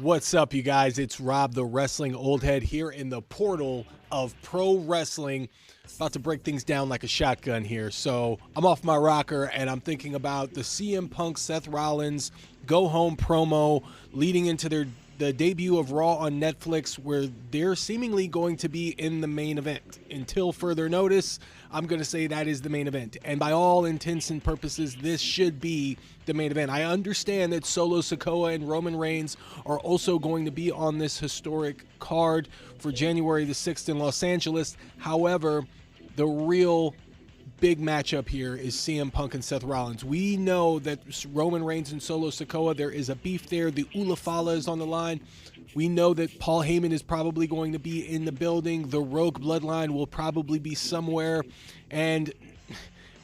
What's up, you guys? It's Rob, the Wrestling Old Head, here in the portal of pro wrestling. About to break things down like a shotgun here. So I'm off my rocker and I'm thinking about the CM Punk Seth Rollins go home promo leading into the debut of Raw on Netflix, where they're seemingly going to be in the main event. Until further notice, I'm going to say that is the main event. And by all intents and purposes, this should be the main event. I understand that Solo Sikoa and Roman Reigns are also going to be on this historic card for January the 6th in Los Angeles. However, the real big matchup here is CM Punk and Seth Rollins. We know that Roman Reigns and Solo Sikoa, there is a beef there. The Ula Fala is on the line. We know that Paul Heyman is probably going to be in the building. The Rogue Bloodline will probably be somewhere. And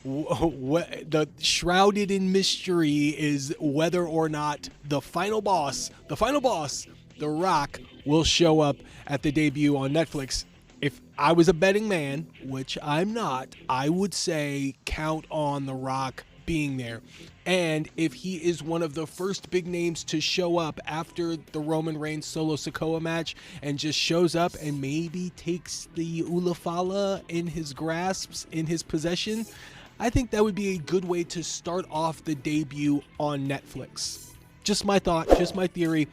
the shrouded in mystery is whether or not the final boss, The Rock, will show up at the debut on Netflix. If I was a betting man, which I'm not, I would say count on The Rock being there. And if he is one of the first big names to show up after the Roman Reigns Solo Sikoa match and just shows up and maybe takes the Ula Fala in his grasps, in his possession, I think that would be a good way to start off the debut on Netflix. Just my thought, just my theory.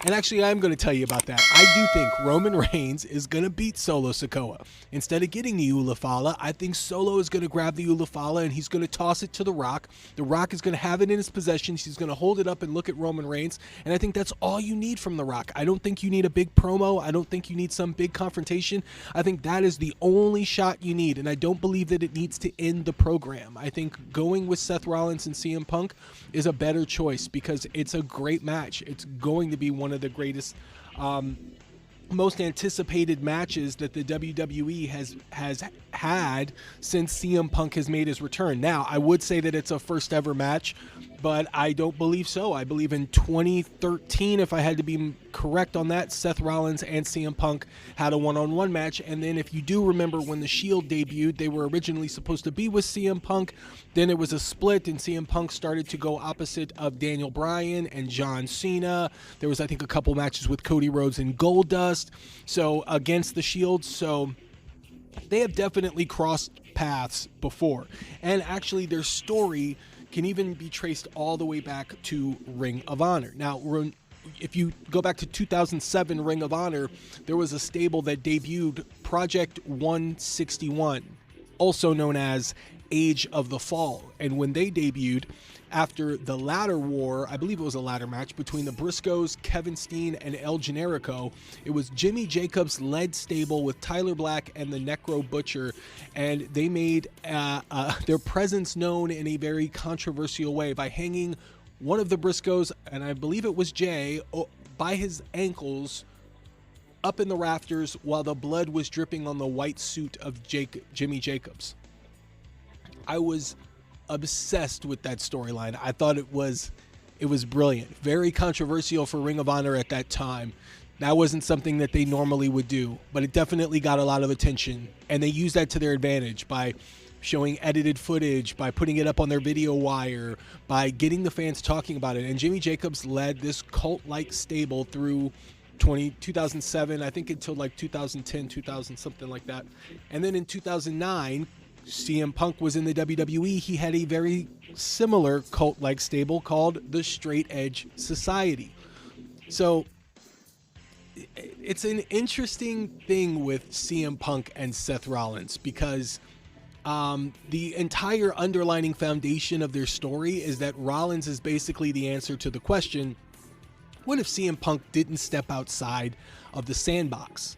And actually, I'm going to tell you about that. I do think Roman Reigns is going to beat Solo Sikoa. Instead of getting the Ula Fala, I think Solo is going to grab the Ula Fala and he's going to toss it to The Rock. The Rock is going to have it in his possession. He's going to hold it up and look at Roman Reigns. And I think that's all you need from The Rock. I don't think you need a big promo. I don't think you need some big confrontation. I think that is the only shot you need. And I don't believe that it needs to end the program. I think going with Seth Rollins and CM Punk is a better choice because it's a great match. It's going to be one of the greatest, most anticipated matches that the WWE has had since CM Punk has made his return. Now, I would say that it's a first ever match, but I don't believe so. I believe in 2013, if I had to be correct on that, Seth Rollins and CM Punk had a one-on-one match. And then if you do remember when the Shield debuted, they were originally supposed to be with CM Punk. Then it was a split and CM Punk started to go opposite of Daniel Bryan and John Cena. There was, I think, a couple matches with Cody Rhodes and Goldust, so against the Shield. So they have definitely crossed paths before. And actually their story can even be traced all the way back to Ring of Honor. Now, if you go back to 2007 Ring of Honor, there was a stable that debuted, Project 161, also known as Age of the Fall. And when they debuted, after the ladder war, I believe it was a ladder match between the Briscoes, Kevin Steen, and El Generico, it was Jimmy Jacobs led stable with Tyler Black and the Necro Butcher, and they made their presence known in a very controversial way by hanging one of the Briscoes, and I believe it was Jay, by his ankles up in the rafters while the blood was dripping on the white suit of Jimmy Jacobs. I was obsessed with that storyline. I thought it was brilliant. Very controversial for Ring of Honor at that time. That wasn't something that they normally would do, but it definitely got a lot of attention, and they used that to their advantage by showing edited footage, by putting it up on their video wire, by getting the fans talking about it. And Jimmy Jacobs led this cult-like stable through 2007, I think, until like 2010, 2000, something like that. And then in 2009, CM Punk was in the WWE. He had a very similar cult-like stable called the Straight Edge Society. So it's an interesting thing with CM Punk and Seth Rollins because the entire underlining foundation of their story is that Rollins is basically the answer to the question, what if CM Punk didn't step outside of the sandbox?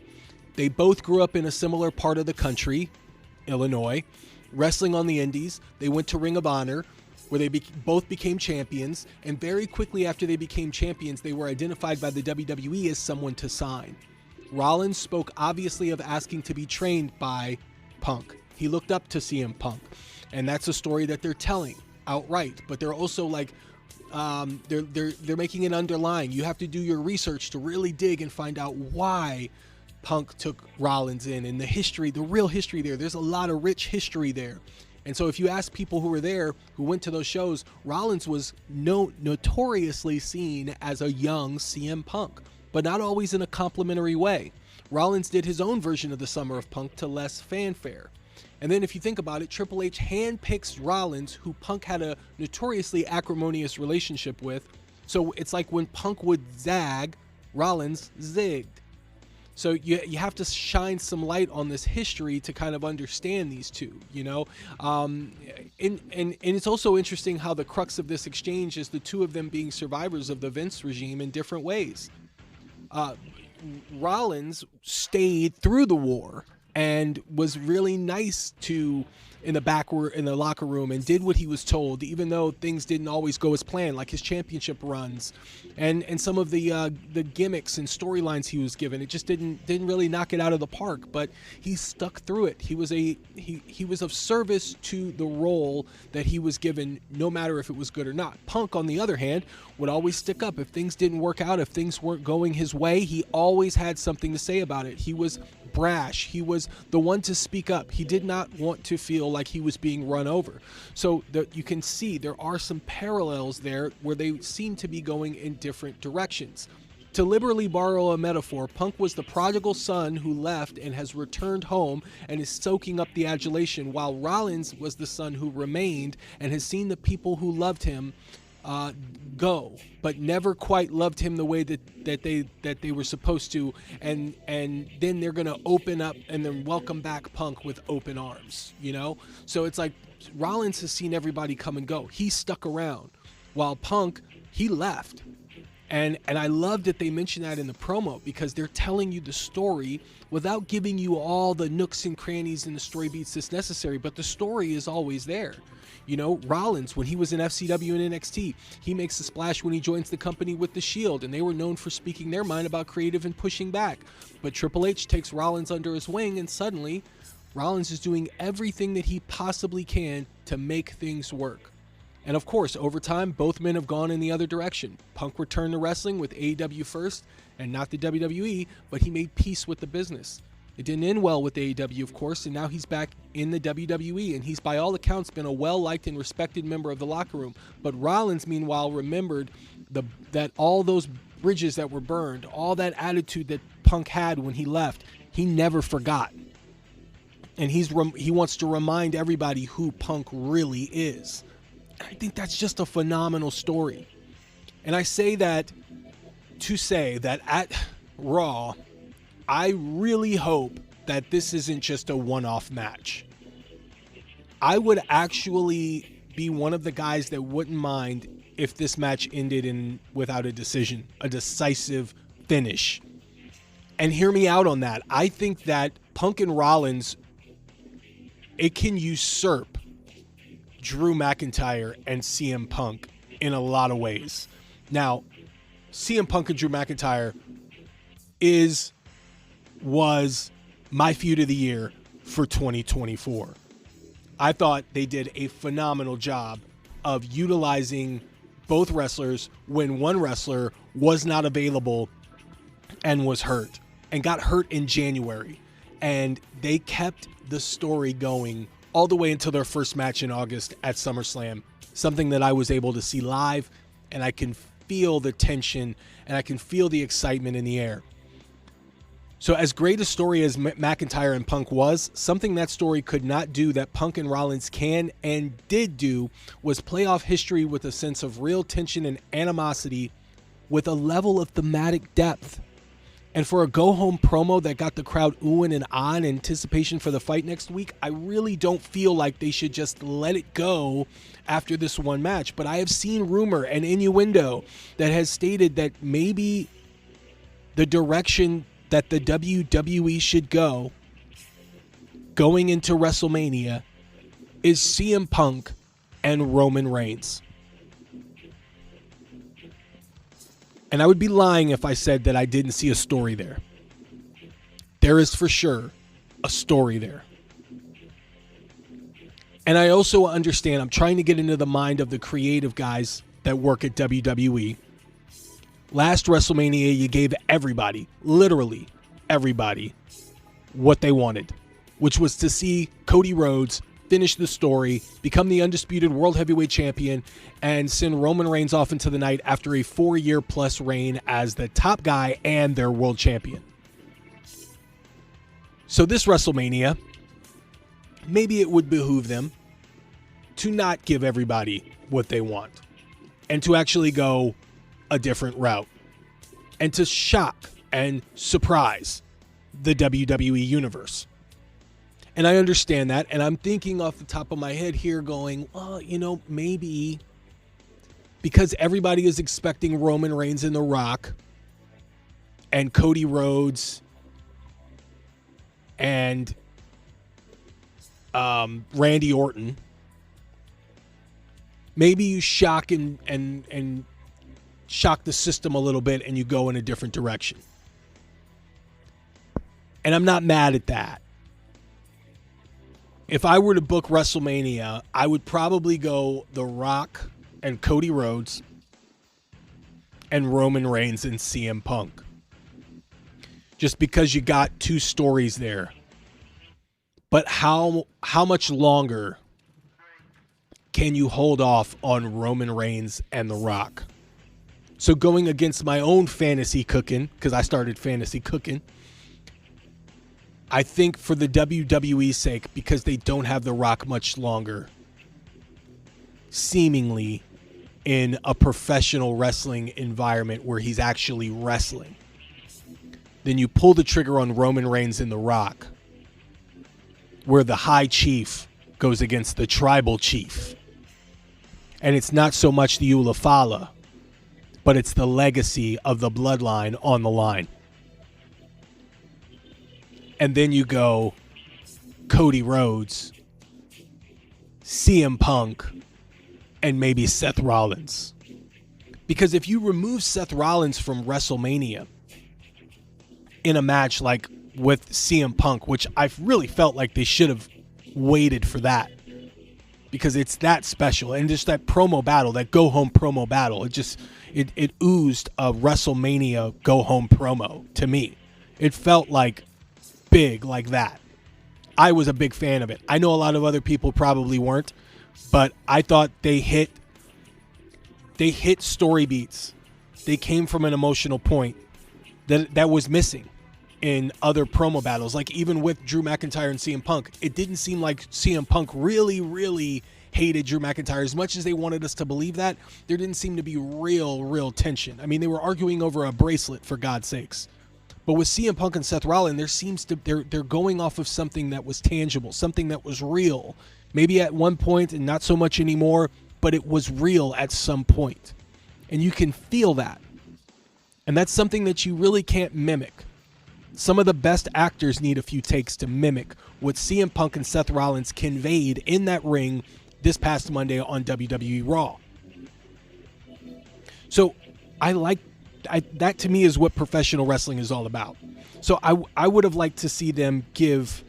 They both grew up in a similar part of the country, Illinois, wrestling on the indies. They went to Ring of Honor, where they both became champions, and very quickly after they became champions, they were identified by the WWE as someone to sign. Rollins spoke obviously of asking to be trained by Punk. He looked up to CM Punk, and that's a story that they're telling outright, but they're also like, they're making it underlying. You have to do your research to really dig and find out why Punk took Rollins in, and the history, the real history there. There's a lot of rich history there. And so if you ask people who were there, who went to those shows, Rollins was notoriously seen as a young CM Punk, but not always in a complimentary way. Rollins did his own version of the Summer of Punk to less fanfare. And then if you think about it, Triple H handpicks Rollins, who Punk had a notoriously acrimonious relationship with. So it's like when Punk would zag, Rollins zigged. So you have to shine some light on this history to kind of understand these two, you know. And it's also interesting how the crux of this exchange is the two of them being survivors of the Vince regime in different ways. Rollins stayed through the war and was really nice in the locker room and did what he was told, even though things didn't always go as planned, like his championship runs and some of the gimmicks and storylines he was given. It just didn't really knock it out of the park, but he stuck through it. He was of service to the role that he was given, no matter if it was good or not. Punk, on the other hand, would always stick up if things didn't work out, if things weren't going his way. He always had something to say about it. He was brash. He was the one to speak up. He did not want to feel like he was being run over. So you can see there are some parallels there where they seem to be going in different directions. To liberally borrow a metaphor, Punk was the prodigal son who left and has returned home and is soaking up the adulation, while Rollins was the son who remained and has seen the people who loved him go, but never quite loved him the way that they were supposed to, and then they're gonna open up and then welcome back Punk with open arms, you know. So it's like Rollins has seen everybody come and go. He stuck around, while Punk, he left. And I love that they mention that in the promo, because they're telling you the story without giving you all the nooks and crannies and the story beats that's necessary, but the story is always there. You know, Rollins, when he was in FCW and NXT, he makes a splash when he joins the company with the Shield, and they were known for speaking their mind about creative and pushing back. But Triple H takes Rollins under his wing, and suddenly Rollins is doing everything that he possibly can to make things work. And of course, over time, both men have gone in the other direction. Punk returned to wrestling with AEW first, and not the WWE, but he made peace with the business. It didn't end well with AEW, of course, and now he's back in the WWE, and he's by all accounts been a well-liked and respected member of the locker room. But Rollins, meanwhile, remembered that all those bridges that were burned, all that attitude that Punk had when he left, he never forgot. And he wants to remind everybody who Punk really is. And I think that's just a phenomenal story. And I say that to say that at Raw, I really hope that this isn't just a one-off match. I would actually be one of the guys that wouldn't mind if this match ended without a decision, a decisive finish. And hear me out on that. I think that Punk and Rollins, it can usurp Drew McIntyre and CM Punk in a lot of ways. Now, CM Punk and Drew McIntyre was my feud of the year for 2024. I thought they did a phenomenal job of utilizing both wrestlers when one wrestler was not available and was hurt and got hurt in January. And they kept the story going all the way until their first match in August at SummerSlam, something that I was able to see live, and I can feel the tension and I can feel the excitement in the air. So as great a story as McIntyre and Punk was, something that story could not do that Punk and Rollins can and did do was play off history with a sense of real tension and animosity with a level of thematic depth. And for a go-home promo that got the crowd oohing and ahhing in anticipation for the fight next week, I really don't feel like they should just let it go after this one match. But I have seen rumor and innuendo that has stated that maybe the direction that the WWE should go going into WrestleMania is CM Punk and Roman Reigns. And I would be lying if I said that I didn't see a story there. There is for sure a story there. And I also understand, I'm trying to get into the mind of the creative guys that work at WWE. Last WrestleMania, you gave everybody, literally everybody, what they wanted, which was to see Cody Rhodes finish the story, become the undisputed World Heavyweight Champion, and send Roman Reigns off into the night after a 4-year-plus reign as the top guy and their world champion. So this WrestleMania, maybe it would behoove them to not give everybody what they want and to actually go a different route and to shock and surprise the WWE Universe. And I understand that, and I'm thinking off the top of my head here going, well, maybe because everybody is expecting Roman Reigns and The Rock and Cody Rhodes and Randy Orton, maybe you shock and shock the system a little bit and you go in a different direction. And I'm not mad at that. If I were to book WrestleMania, I would probably go The Rock and Cody Rhodes and Roman Reigns and CM Punk. Just because you got two stories there. But how much longer can you hold off on Roman Reigns and The Rock? So going against my own fantasy cooking, because I started fantasy cooking, I think for the WWE's sake, because they don't have The Rock much longer, seemingly in a professional wrestling environment where he's actually wrestling, then you pull the trigger on Roman Reigns and The Rock, where the High Chief goes against the Tribal Chief. And it's not so much the Ulafala, but it's the legacy of the bloodline on the line. And then you go Cody Rhodes, CM Punk, and maybe Seth Rollins. Because if you remove Seth Rollins from WrestleMania in a match like with CM Punk, which I really felt like they should have waited for that, because it's that special, and just that promo battle, that go-home promo battle, it oozed a WrestleMania go-home promo to me. It felt like big like that. I was a big fan of it. I know a lot of other people probably weren't, but I thought they hit story beats. They came from an emotional point that was missing in other promo battles. Like even with Drew McIntyre and CM Punk, it didn't seem like CM Punk really hated Drew McIntyre as much as they wanted us to believe that. There didn't seem to be real tension. I mean, they were arguing over a bracelet, for God's sakes. But with CM Punk and Seth Rollins, they're going off of something that was tangible, something that was real. Maybe at one point and not so much anymore, but it was real at some point. And you can feel that. And that's something that you really can't mimic. Some of the best actors need a few takes to mimic what CM Punk and Seth Rollins conveyed in that ring this past Monday on WWE RAW. So that to me is what professional wrestling is all about. So I would have liked to see them give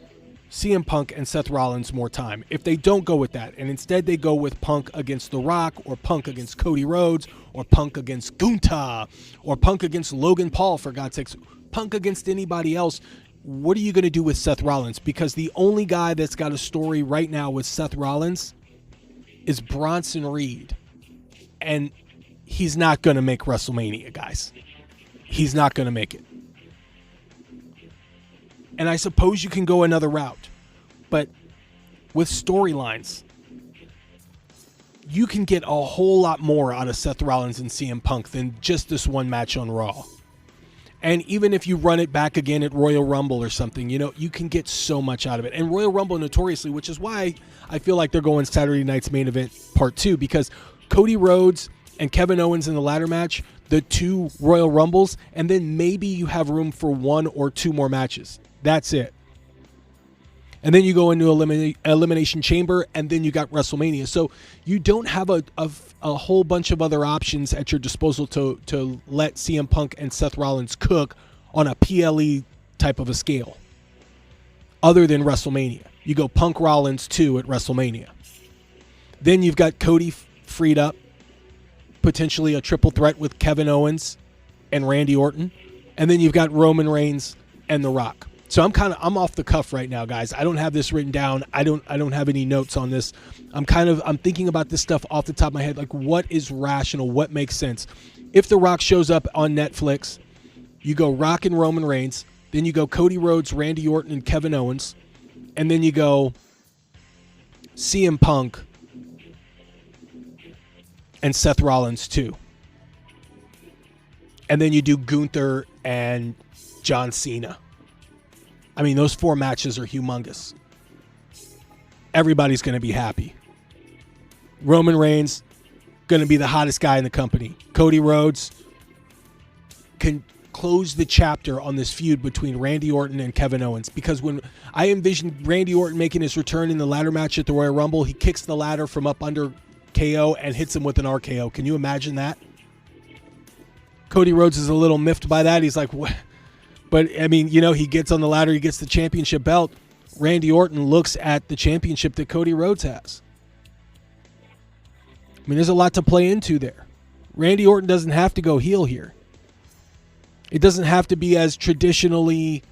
CM Punk and Seth Rollins more time. If they don't go with that, and instead they go with Punk against The Rock, or Punk against Cody Rhodes, or Punk against Gunther, or Punk against Logan Paul, for God's sakes, Punk against anybody else, what are you going to do with Seth Rollins? Because the only guy that's got a story right now with Seth Rollins is Bronson Reed. And he's not going to make WrestleMania, guys. He's not going to make it. And I suppose you can go another route. But with storylines, you can get a whole lot more out of Seth Rollins and CM Punk than just this one match on Raw. And even if you run it back again at Royal Rumble or something, you can get so much out of it. And Royal Rumble notoriously, which is why I feel like they're going Saturday night's main event part 2, because Cody Rhodes and Kevin Owens in the ladder match, the 2 Royal Rumbles, and then maybe you have room for 1 or 2 more matches. That's it. And then you go into Elimination Chamber, and then you got WrestleMania. So you don't have a whole bunch of other options at your disposal to let CM Punk and Seth Rollins cook on a PLE type of a scale, other than WrestleMania. You go Punk Rollins 2 at WrestleMania. Then you've got Cody freed up, potentially a triple threat with Kevin Owens and Randy Orton. And then you've got Roman Reigns and The Rock. So I'm off the cuff right now, guys. I don't have this written down. I don't have any notes on this. I'm thinking about this stuff off the top of my head. Like, what is rational? What makes sense? If The Rock shows up on Netflix, you go Rock and Roman Reigns, then you go Cody Rhodes, Randy Orton, and Kevin Owens, and then you go CM Punk and Seth Rollins too. And then you do Gunther and John Cena. I mean, those 4 matches are humongous. Everybody's going to be happy. Roman Reigns, going to be the hottest guy in the company. Cody Rhodes can close the chapter on this feud between Randy Orton and Kevin Owens. Because when I envisioned Randy Orton making his return in the ladder match at the Royal Rumble, he kicks the ladder from up under KO and hits him with an RKO. Can you imagine that? Cody Rhodes is a little miffed by that. He's like, what? But, I mean, you know, he gets on the ladder, he gets the championship belt. Randy Orton looks at the championship that Cody Rhodes has. I mean, there's a lot to play into there. Randy Orton doesn't have to go heel here. It doesn't have to be as traditionally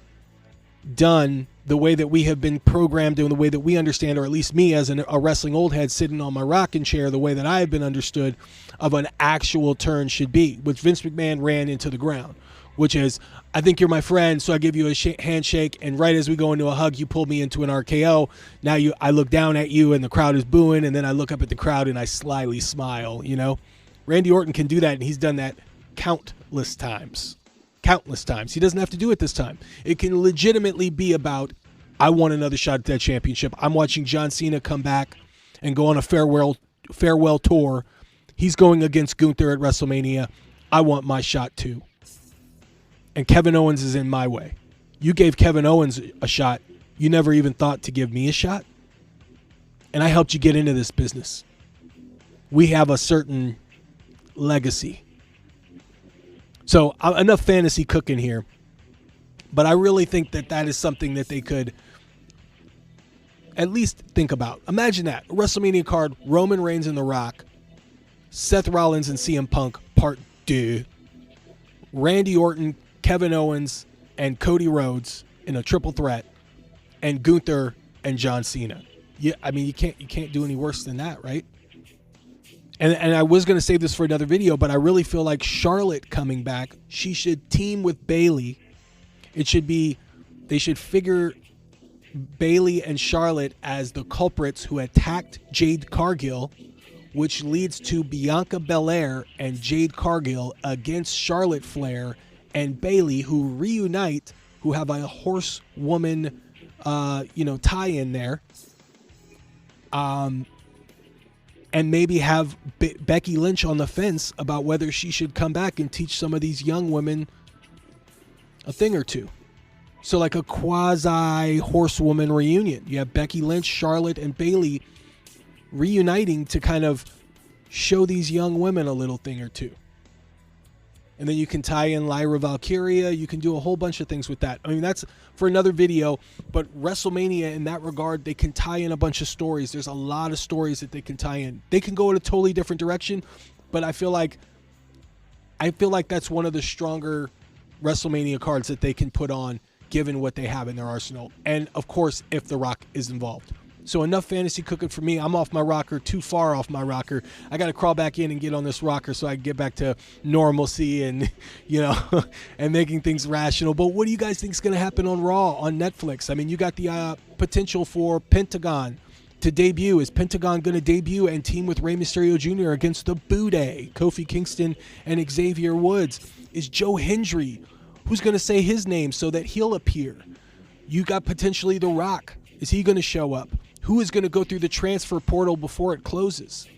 done the way that we have been programmed and the way that we understand, or at least me as a wrestling old head sitting on my rocking chair, the way that I have been understood of an actual turn should be, which Vince McMahon ran into the ground, which is, I think you're my friend, so I give you a handshake, and right as we go into a hug, you pull me into an RKO. Now I look down at you, and the crowd is booing, and then I look up at the crowd, and I slyly smile, you know? Randy Orton can do that, and he's done that countless times. Countless times. He doesn't have to do it this time. It can legitimately be about, I want another shot at that championship. I'm watching John Cena come back and go on a farewell tour. He's going against Gunther at WrestleMania. I want my shot too. And Kevin Owens is in my way. You gave Kevin Owens a shot. You never even thought to give me a shot. And I helped you get into this business. We have a certain legacy. So enough fantasy cooking here. But I really think that is something that they could at least think about. Imagine that. A WrestleMania card, Roman Reigns and The Rock, Seth Rollins and CM Punk, part 2, Randy Orton, Kevin Owens, and Cody Rhodes in a triple threat, and Gunther and John Cena. Yeah, I mean, you can't do any worse than that, right? And I was going to save this for another video, but I really feel like Charlotte coming back, she should team with Bayley. They should figure Bayley and Charlotte as the culprits who attacked Jade Cargill, which leads to Bianca Belair and Jade Cargill against Charlotte Flair and Bayley, who reunite, who have a horsewoman, tie-in there. And maybe have Becky Lynch on the fence about whether she should come back and teach some of these young women a thing or two. So like a quasi-horsewoman reunion. You have Becky Lynch, Charlotte, and Bayley reuniting to kind of show these young women a little thing or two. And then you can tie in Lyra Valkyria. You can do a whole bunch of things with that. I mean, that's for another video. But WrestleMania, in that regard, they can tie in a bunch of stories. There's a lot of stories that they can tie in. They can go in a totally different direction. But I feel like that's one of the stronger WrestleMania cards that they can put on, given what they have in their arsenal. And, of course, if The Rock is involved. So enough fantasy cooking for me. I'm off my rocker, too far off my rocker. I got to crawl back in and get on this rocker so I can get back to normalcy and, and making things rational. But what do you guys think is going to happen on Raw on Netflix? I mean, you got the potential for Pentagon to debut. Is Pentagon going to debut and team with Rey Mysterio Jr. against the Buday, Kofi Kingston and Xavier Woods? Is Joe Hendry, who's going to say his name so that he'll appear? You got potentially The Rock. Is he going to show up? Who is going to go through the transfer portal before it closes?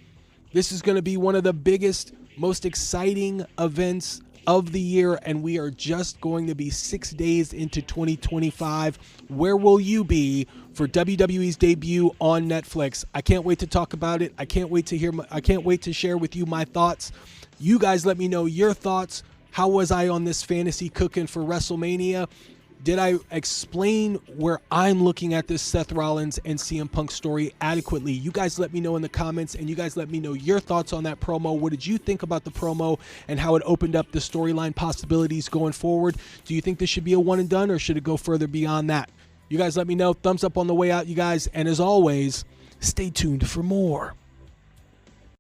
This is going to be one of the biggest, most exciting events of the year, and we are just going to be 6 days into 2025. Where will you be for WWE's debut on Netflix? I can't wait to talk about it. I can't wait to share with you my thoughts. You guys let me know your thoughts. How was I on this fantasy cooking for WrestleMania? Did I explain where I'm looking at this Seth Rollins and CM Punk story adequately? You guys let me know in the comments, and you guys let me know your thoughts on that promo. What did you think about the promo and how it opened up the storyline possibilities going forward? Do you think this should be a one and done, or should it go further beyond that? You guys let me know. Thumbs up on the way out, you guys. And as always, stay tuned for more.